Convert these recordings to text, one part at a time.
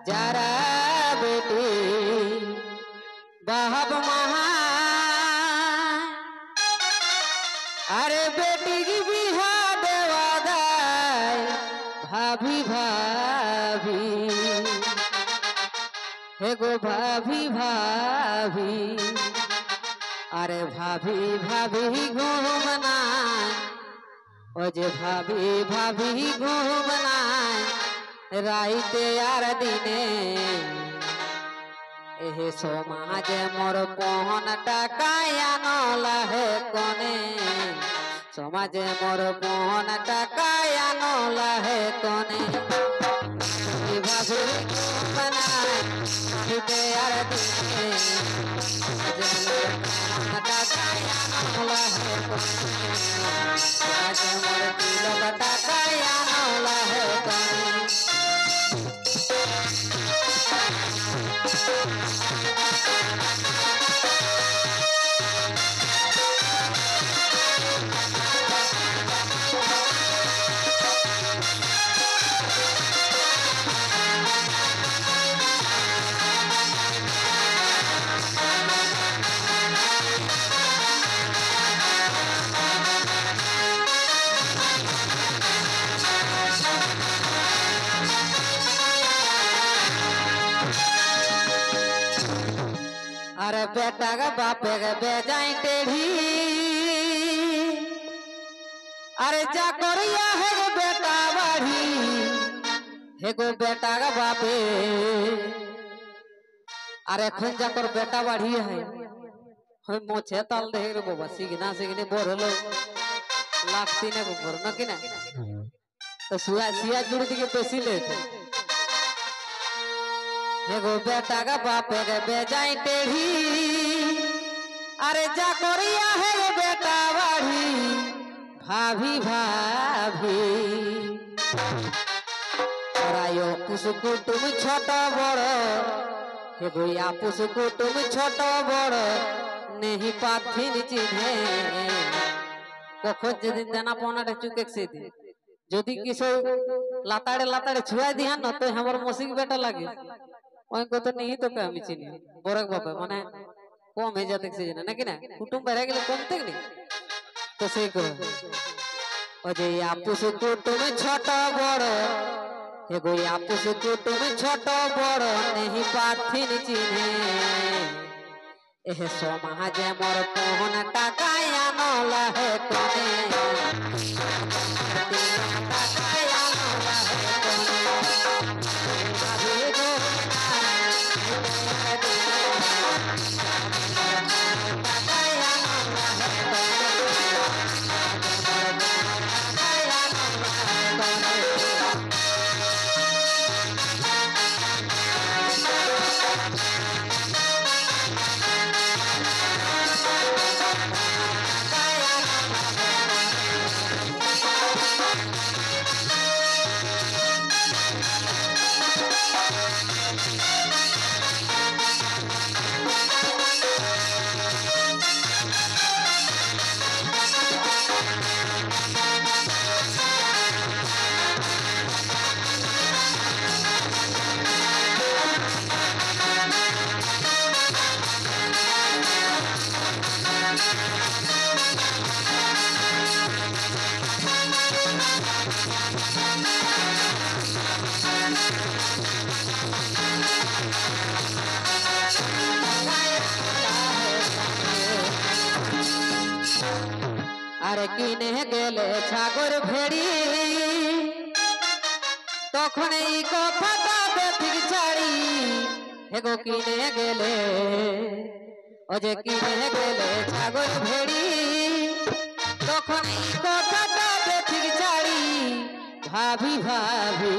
যারা বেটি বাহব মহা আরে বেটি কি বিহা দেওয়া দায় ভাবি ভাবি হে গো ভাবি ভাবি আরে ভাবি ভাবি ঘুম নাই ও যে ভাবি ভাবি ঘুম নাই রাইতে আর দিনে এহে সমাজে মোর পহন টাকায় আনলা হে কনে সমাজে মোর পহন টাকায় আনলা হে কনে ভাবি ঘুম নাই রাইতে আর দিনে টাকায় আনলা হে কনে সমাজে মোর তিলক টাকায় আনলা হে কনে अरे बेटा का बापे के बेजाई टेढ़ी अरे जा करिया है गो बेटा बाढ़ी है गो बेटा का बापे अरे खन जा कर बेटा बाढ़ी है हम मोछे ताल दे रे बाबा सिगना सिगने बोरलो लागती ने गोबर न कि ना तो सुआ सिया जुड़ के पेशी लेते एगो बेटा का बापे के बेजाई टेढ़ी अरे जा करिया है गो बेटा बाढ़ी भाभी भाभी रायो पुसुकु तुम छोटा बड़ एगो या पुसुकु तुम छोटा बड़ नहीं पाथिन चिन्हे कखन जदिन देना पौना चुके से दी जदि किसो लाताड़े लाताड़े छुआ दिया न तो हमर मौसी के बेटा लगे को तो नहीं तो कमी चिनी बरक बाबा माने कम है जाते से ना कि ना कुटुंब बढ़ा गेले कम तक नहीं तो से को अजे आपुस कुटुंब छोटा बड़ एगो आपुस कुटुंब छोटा बड़ नहीं पाथिन चिन्हे एहे समाज मोर पहन टाका आनला है कने अरे किने गेले छागर भेड़ी तखन ई कथाटा बेथिक छाड़ी एगो किने गेले ओजे किने गेले छागर भेड़ी तखन ई कथाटा बेथिक छाड़ी भाभी भाभी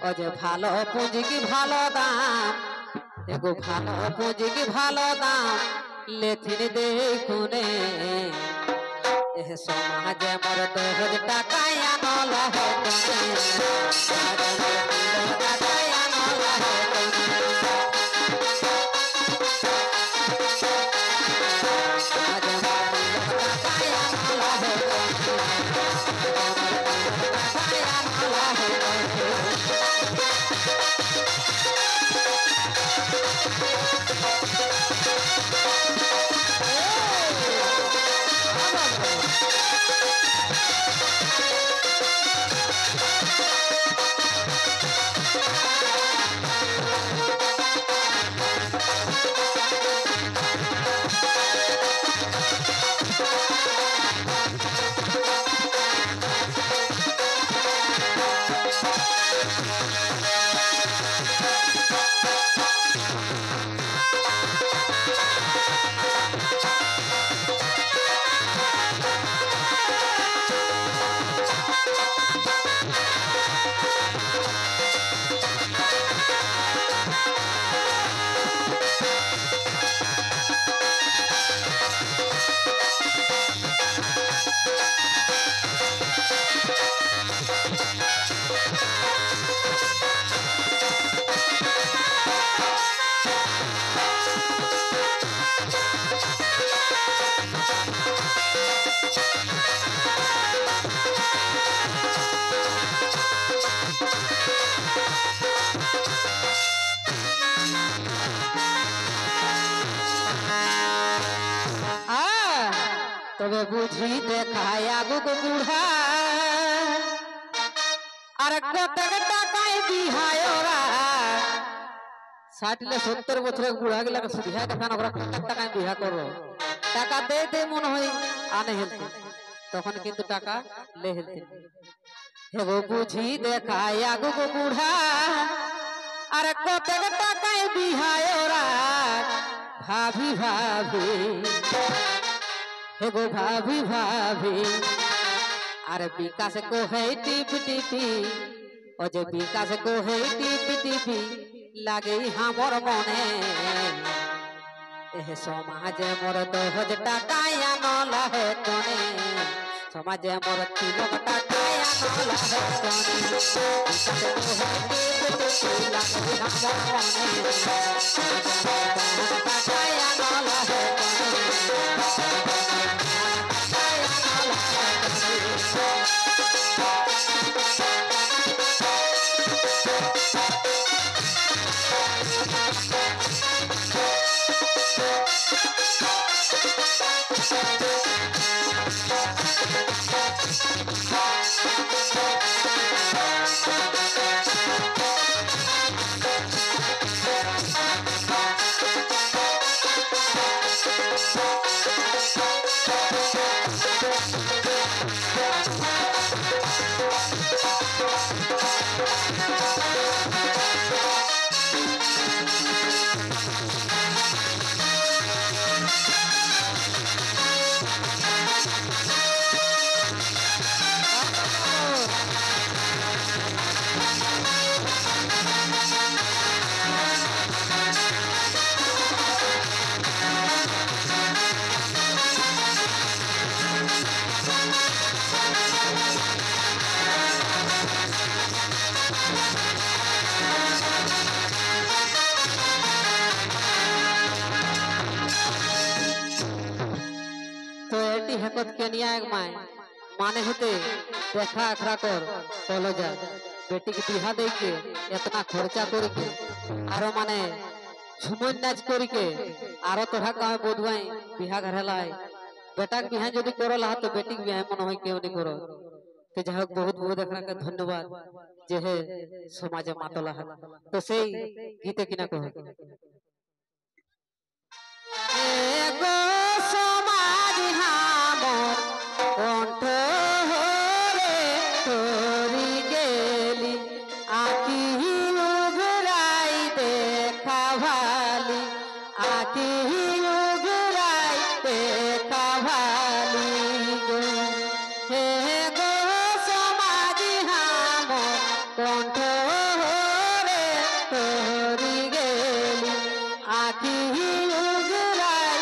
ओजे भालो पुंजी की भालो दाम एगो भालो पुंजी की भालो दाम लेथिन देखुने एह समाज मोर 10 टाका आनला है कने তবে বুঝি দেখায় আগুক বুড়া আর কত টাকায় বিহায় ওরা 60-70 বছরের বুড়া গেলে সুবিধা দেখান ওরা কত টাকায় বিহা করো টাকা দে মনে হয় আনে হেলতে তখন কিন্তু টাকা লে হেলতে হেগো বুঝি দেখায় আগুক বুড়া আর কত টাকায় বিহায় ওরা ভাবি ভাবি हेगो भाभी भाभी अरे विकास को है टिप टिपी और जो विकास को है टिप टिपी लागे हमर मने एह समाज मोर 10 टाकाया न लहे तने समाज मोर 3 टाकाया न लहे तने विकास को है टिप टिपी लागे हमर मने टाकाया न लहे हेकत के निया एक माय माने होते देखा अखरा कर बोलो जा बेटी के बिहा दे के इतना खर्चा करी के आरो माने झुमन नाच करी के आरो तोरा का बोधवाई बिहा घरलाई बेटा के बिहा जदी करला तो बेटी के बिहा मन होय के नहीं करो तो जाय बहुत बहुत एकरा के धन्यवाद जे हे समाज मातला है तो सेई गीते किना कहो एगो समाज हमर कंठ रे तोरी गेली आखी उगराई देखा भाली आखी उगराई देखा भाली गो हे गो समाज हमर कंठ रे तोरी गेली आखी उगराई